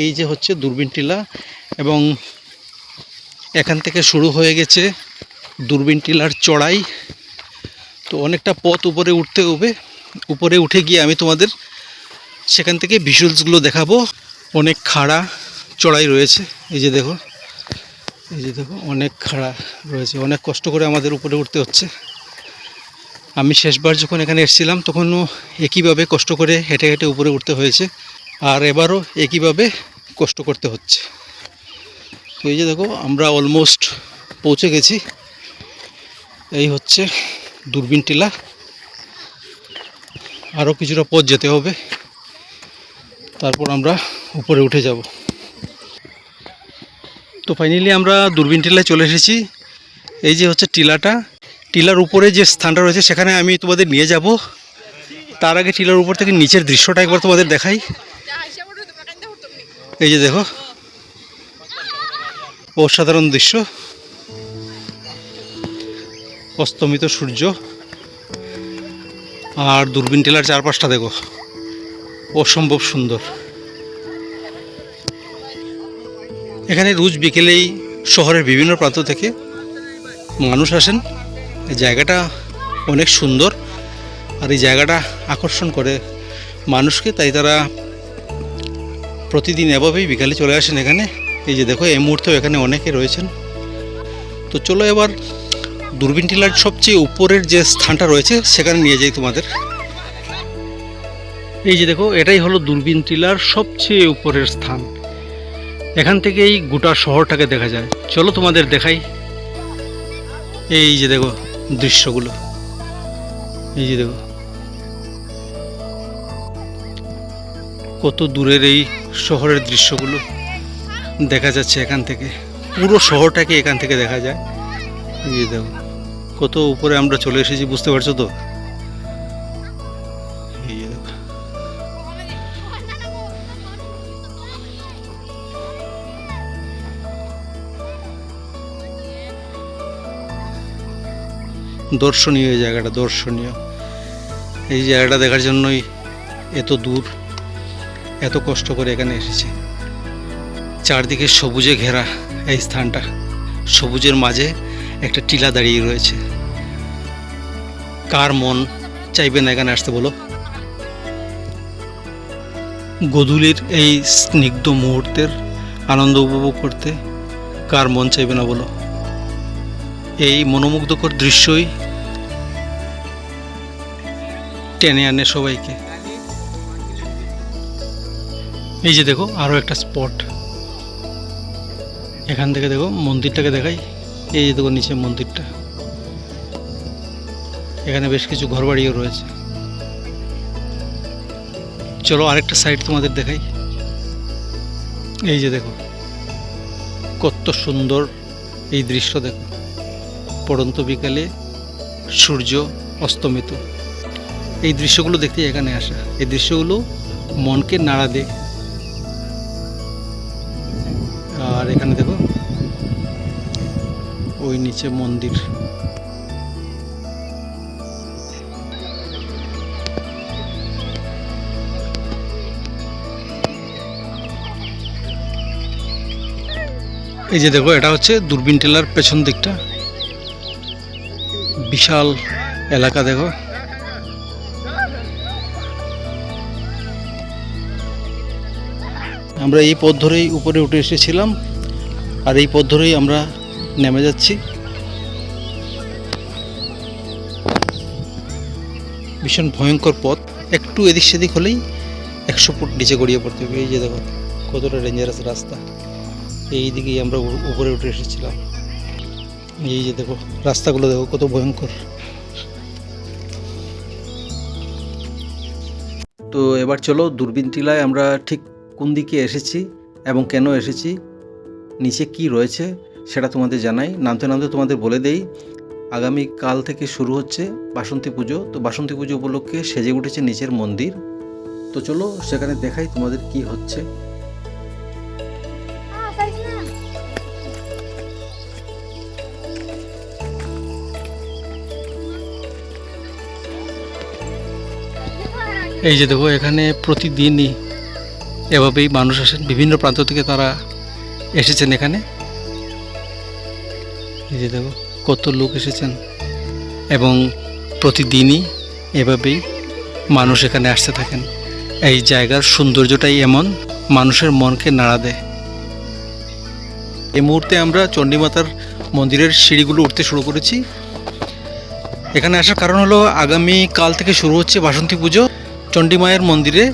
এই যে হচ্ছে দূরবীন টিলা এবং এখান থেকে শুরু হয়ে গেছে দূরবীন টিলার চড়াই। তো অনেকটা পথ উপরে উঠে গিয়ে আমি তোমাদের সেখান থেকে ভিজুয়ালসগুলো দেখাবো। অনেক খাড়া চড়াই রয়েছে, এই যে দেখো অনেক খাড়া রয়েছে, অনেক কষ্ট করে আমাদের উপরে উঠতে হচ্ছে। আমি শেষবার যখন এখানে এসেছিলাম তখনও একইভাবে কষ্ট করে হেঁটে হেঁটে উপরে উঠতে হয়েছে, আর এবারও একইভাবে কষ্ট করতে হচ্ছে। তো এই যে দেখো আমরা অলমোস্ট পৌঁছে গেছি। এই হচ্ছে দূরবীন টিলা, আরও কিছুটা পথ যেতে হবে, তারপর আমরা উপরে উঠে যাব। তো ফাইনালি আমরা দূরবীন টিলায় চলে এসেছি। এই যে হচ্ছে টিলার উপরে যে স্থানটা রয়েছে সেখানে আমি তোমাদের নিয়ে যাব। তার আগে টিলার উপর থেকে নিচের দৃশ্যটা একবার তোমাদের দেখাই। এই যে দেখো অসাধারণ দৃশ্য, অস্তমিত সূর্য, আর দূরবীন টিলার চারপাশটা দেখো, অসম্ভব সুন্দর। এখানে রোজ বিকেলেই শহরের বিভিন্ন প্রান্ত থেকে মানুষ আসেন। এই জায়গাটা অনেক সুন্দর আর এই জায়গাটা আকর্ষণ করে মানুষকে, তাই তারা প্রতিদিন এভাবেই বিকালে চলে আসেন এখানে। এই যে দেখো এই মুহূর্তেও এখানে অনেকে রয়েছেন। তো চলো এবার দূরবীন টিলার সবচেয়ে উপরের যে স্থানটা রয়েছে সেখানে নিয়ে যাই তোমাদের। এই যে দেখো এটাই হলো দূরবীন টিলার সবচেয়ে উপরের স্থান। এখান থেকেই গোটা শহরটাকে দেখা যায়। চলো তোমাদের দেখাই। এই যে দেখো দৃশ্যগুলো, এই যে দেখো কত দূরের এই শহরের দৃশ্যগুলো দেখা যাচ্ছে এখান থেকে। পুরো শহরটাকে এখান থেকে দেখা যায়। এই যে দেখো কত উপরে আমরা চলে এসেছি, বুঝতে পারছো তো? এই যে দেখো দর্শনীয় এই জায়গাটা, দর্শনীয়। এই জায়গাটা দেখার জন্যই এত দূর, এত কষ্ট করে এখানে এসেছি। চারদিকে সবুজে ঘেরা এই স্থানটা, সবুজের মাঝে একটা টিলা দাঁড়িয়ে রয়েছে। কার মন চাইবে না এখানে আসতে বলো? গোধূলির এই স্নিগ্ধ মুহূর্তের আনন্দ উপভোগ করতে কার মন চাইবে না বলো? এই মনোমুগ্ধকর দৃশ্যই টেনে আনে সবাইকে। এই যে দেখো আরও একটা স্পট, এখান থেকে দেখো মন্দিরটাকে দেখাই। এই যে দেখো নিচে মন্দিরটা, এখানে বেশ কিছু ঘরবাড়িও রয়েছে। চলো আরেকটা সাইড তোমাদের দেখাই। এই যে দেখো কত সুন্দর এই দৃশ্য, দেখো পড়ন্ত বিকালে সূর্য অস্তমিত। এই দৃশ্যগুলো দেখতে এখানে আসা, এই দৃশ্যগুলো মনকে নাড়া দেয়। আর এখানে দেখো ওই নিচে মন্দির। এই যে দেখো এটা হচ্ছে দূরবীন টিলার পেছন দিকটা, বিশাল এলাকা দেখো। আমরা এই পথ ধরেই উপরে উঠে এসেছিলাম, আর এই পথ ধরেই আমরা নেমে যাচ্ছি। ভীষণ ভয়ঙ্কর পথ, একটু এদিক সেদিক হলেই 100 ফুট নিচে গড়িয়ে পড়তে হবে। এই যে দেখো কতটা ডেঞ্জারাস রাস্তা। এই দিকেই আমরা উপরে উঠে এসেছিলাম। এই যে দেখো রাস্তাগুলো দেখো কত ভয়ঙ্কর। তো এবার চলো দূরবীন টিলায় আমরা ঠিক কোন দিকে এসেছি এবং কেন এসেছি, নিচে কি রয়েছে সেটা তোমাদের জানাই। নামতে নামতে তোমাদের বলে দেই, আগামী কাল থেকে শুরু হচ্ছে বাসন্তী পুজো। তো বাসন্তী পুজো উপলক্ষে সেজে উঠেছে নিচের মন্দির। তো চলো সেখানে দেখাই তোমাদের কি হচ্ছে। এই যে দেখো এখানে প্রতিদিনই এভাবেই মানুষ আসেন, বিভিন্ন প্রান্ত থেকে তারা এসেছেন এখানে। এই যে দেখো কত লোক এসেছেন, এবং প্রতিদিনই এভাবেই মানুষ এখানে আসতে থাকেন। এই জায়গার সৌন্দর্যটাই এমন, মানুষের মনকে নাড়া দেয়। এই মুহূর্তে আমরা চণ্ডীমাতার মন্দিরের সিঁড়িগুলো উঠতে শুরু করেছি। এখানে আসার কারণ হলো আগামী কাল থেকে শুরু হচ্ছে বাসন্তী পুজো। চণ্ডী মায়ের মন্দিরে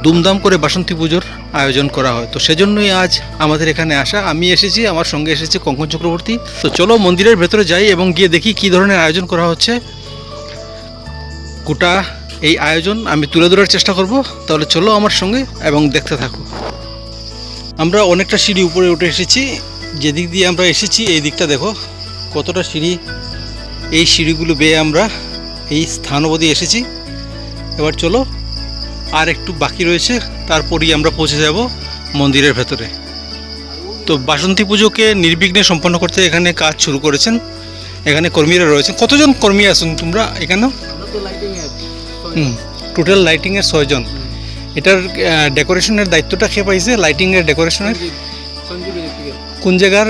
দুমদাম করে বাসন্তী পুজোর আয়োজন করা হয়, তো সেজন্যই আজ আমাদের এখানে আসা। আমি এসেছি, আমার সঙ্গে এসেছে কঙ্কন চক্রবর্তী। তো চলো মন্দিরের ভেতরে যাই এবং গিয়ে দেখি কী ধরনের আয়োজন করা হচ্ছে। গোটা এই আয়োজন আমি তুলে ধরার চেষ্টা করব, তাহলে চলো আমার সঙ্গে এবং দেখতে থাকো। আমরা অনেকটা সিঁড়ি উপরে উঠে এসেছি। যেদিক দিয়ে আমরা এসেছি এই দিকটা দেখো কতটা সিঁড়ি। এই সিঁড়িগুলো বেয়ে আমরা এই স্থান অবধি এসেছি। এবার চলো, আর একটু বাকি রয়েছে, তারপরই আমরা পৌঁছে যাব মন্দিরের ভেতরে। তো বাসন্তী পুজোকে নির্বিঘ্নে সম্পন্ন করতে এখানে কাজ শুরু করেছেন। এখানে কর্মীরা রয়েছেন। কতজন কর্মী আছেন তোমরা এখানে? টোটাল লাইটিংয়ের 6 জন। এটার ডেকোরেশনের দায়িত্বটা কে পাইছে? লাইটিংয়ের ডেকোরেশনের কোন জায়গার?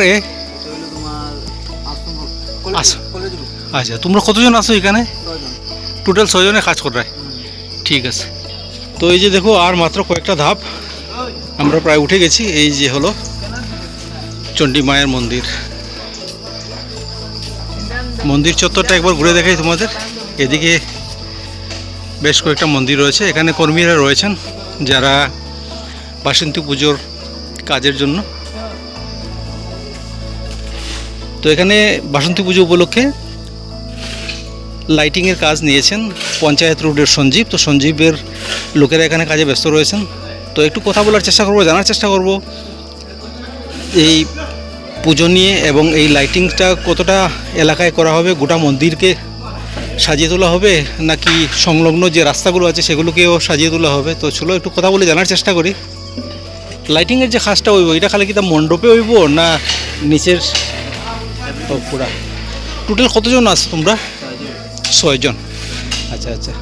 আচ্ছা, তোমরা কতজন আছো এখানে? টোটাল 6 জনে কাজ করে। ঠিক আছে। তো এই যে দেখো আর মাত্র কয়েকটা ধাপ, আমরা প্রায় উঠে গেছি। এই যে হলো চণ্ডী মায়ের মন্দির। মন্দির চত্বরটা একবার ঘুরে দেখাই তোমাদের। এদিকে বেশ কয়েকটা মন্দির রয়েছে। এখানে কর্মীরা রয়েছেন যারা বাসন্তী পুজোর কাজের জন্য। তো এখানে বাসন্তী পুজো উপলক্ষে লাইটিংয়ের কাজ নিয়েছেন পঞ্চায়েত রোডের সঞ্জীব। তো সঞ্জীবের লোকেরা এখানে কাজে ব্যস্ত রয়েছেন। তো একটু কথা বলার চেষ্টা করব, জানার চেষ্টা করব এই পুজো নিয়ে এবং এই লাইটিংটা কতটা এলাকায় করা হবে, গোটা মন্দিরকে সাজিয়ে তোলা হবে নাকি সংলগ্ন যে রাস্তাগুলো আছে সেগুলোকেও সাজিয়ে তোলা হবে। তো চলো একটু কথা বলে জানার চেষ্টা করি। লাইটিংয়ের যে খাসটা হইব এটা খালি কি তা মণ্ডপে হইব না নিচের পুরা? টোটাল কতজন আছো তোমরা? 6 জন। আচ্ছা আচ্ছা,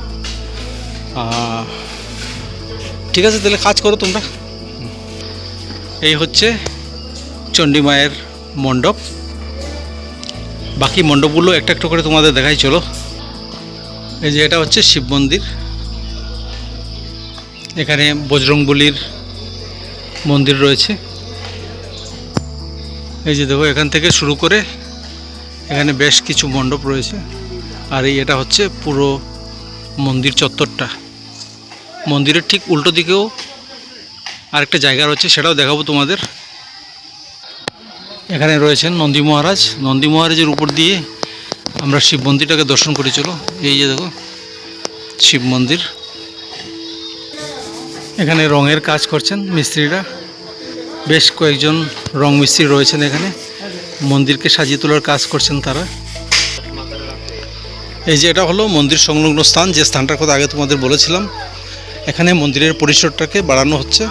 ঠিক আছে, তাহলে কাজ করো তোমরা। এই হচ্ছে চণ্ডী মায়ের মণ্ডপ। বাকি মণ্ডপগুলো একটা একটা করে তোমাদের দেখাই চলো। এই যে এটা হচ্ছে শিব মন্দির। এখানে বজরংবলীর মন্দির রয়েছে। এই যে দেখো এখান থেকে শুরু করে এখানে বেশ কিছু মণ্ডপ রয়েছে। আর এই এটা হচ্ছে পুরো মন্দির চত্বরটা। মন্দিরের ঠিক উল্টো দিকেও আরেকটা জায়গা রয়েছে, সেটাও দেখাবো তোমাদের। এখানে রয়েছেন নন্দী মহারাজ। নন্দী মহারাজের উপর দিয়ে আমরা শিব মন্দিরটাকে দর্শন করি চলো। এই যে দেখো শিব মন্দির। এখানে রঙের কাজ করছেন মিস্ত্রিরা। বেশ কয়েকজন রং মিস্ত্রি রয়েছেন এখানে, মন্দিরকে সাজিয়ে তোলার কাজ করছেন তারা। এই যে এটা হলো মন্দির সংলগ্ন স্থান, যে স্থানটার কথা আগে তোমাদের বলেছিলাম। এখানে মন্দিরের পরিসরটাকে বাড়ানো হচ্ছে,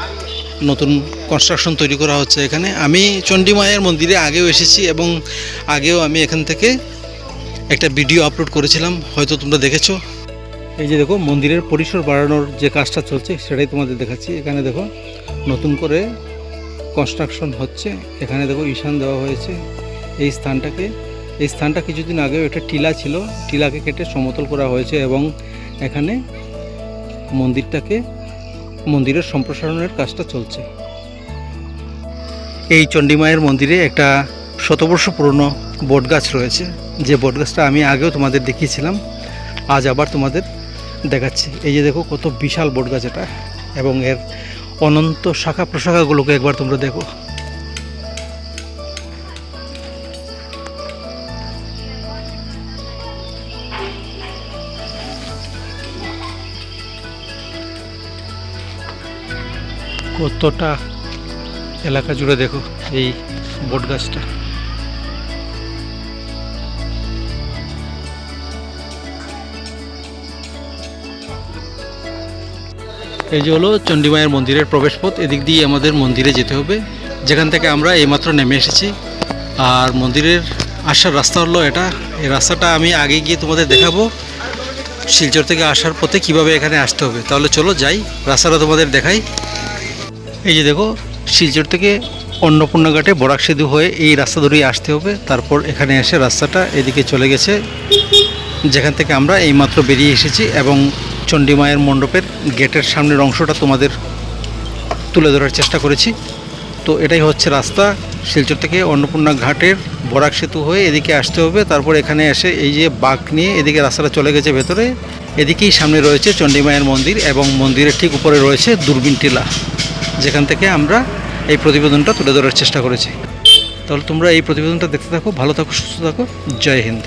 নতুন কনস্ট্রাকশন তৈরি করা হচ্ছে এখানে। আমি চণ্ডী মায়ের মন্দিরে আগেও এসেছি এবং আগেও আমি এখান থেকে একটা ভিডিও আপলোড করেছিলাম, হয়তো তোমরা দেখেছো। এই যে দেখো মন্দিরের পরিসর বাড়ানোর যে কাজটা চলছে সেটাই তোমাদের দেখাচ্ছি। এখানে দেখো নতুন করে কনস্ট্রাকশন হচ্ছে। এখানে দেখো ঈশান দেওয়া হয়েছে এই স্থানটা কিছুদিন আগেও একটা টিলা ছিল, টিলাকে কেটে সমতল করা হয়েছে এবং এখানে মন্দিরের সম্প্রসারণের কাজটা চলছে। এই চণ্ডী মায়ের মন্দিরে একটা শতবর্ষ পুরনো বটগাছ রয়েছে, যে বটগাছটা আমি আগেও তোমাদের দেখিয়েছিলাম, আজ আবার তোমাদের দেখাচ্ছি। এই যে দেখো কত বিশাল বটগাছ এটা, এবং এর অনন্ত শাখা প্রশাখাগুলোকে একবার তোমরা দেখো। কতটা এলাকা জুড়ে দেখো এই বট গাছটা। এই যে হলো চণ্ডী মায়ের মন্দিরের প্রবেশপথ। এদিক দিয়ে আমাদের মন্দিরে যেতে হবে, যেখান থেকে আমরা এইমাত্র নেমে এসেছি। আর মন্দিরের আসার রাস্তা হলো এটা। এই রাস্তাটা আমি আগে গিয়ে তোমাদের দেখাবো, শিলচর থেকে আসার পথে কিভাবে এখানে আসতে হবে। তাহলে চলো যাই, রাস্তাটা তোমাদের দেখাই। এই যে দেখো, শিলচর থেকে অন্নপূর্ণা ঘাটে বরাক সেতু হয়ে এই রাস্তা ধরেই আসতে হবে। তারপর এখানে এসে রাস্তাটা এদিকে চলে গেছে, যেখান থেকে আমরা এইমাত্র বেরিয়ে এসেছি, এবং চণ্ডী মায়ের মণ্ডপের গেটের সামনের অংশটা তোমাদের তুলে ধরার চেষ্টা করেছি। তো এটাই হচ্ছে রাস্তা, শিলচর থেকে অন্নপূর্ণা ঘাটের বরাক সেতু হয়ে এদিকে আসতে হবে। তারপর এখানে এসে এই যে বাঁক নিয়ে এদিকে রাস্তাটা চলে গেছে ভেতরে, এদিকেই সামনে রয়েছে চণ্ডী মায়ের মন্দির, এবং মন্দিরের ঠিক উপরে রয়েছে দূরবীন টিলা, যেখান থেকে আমরা এই প্রতিবেদনটা তুলে ধরার চেষ্টা করেছি। তাহলে তোমরা এই প্রতিবেদনটা দেখতে থাকো, ভালো থাকো, সুস্থ থাকো, জয় হিন্দ।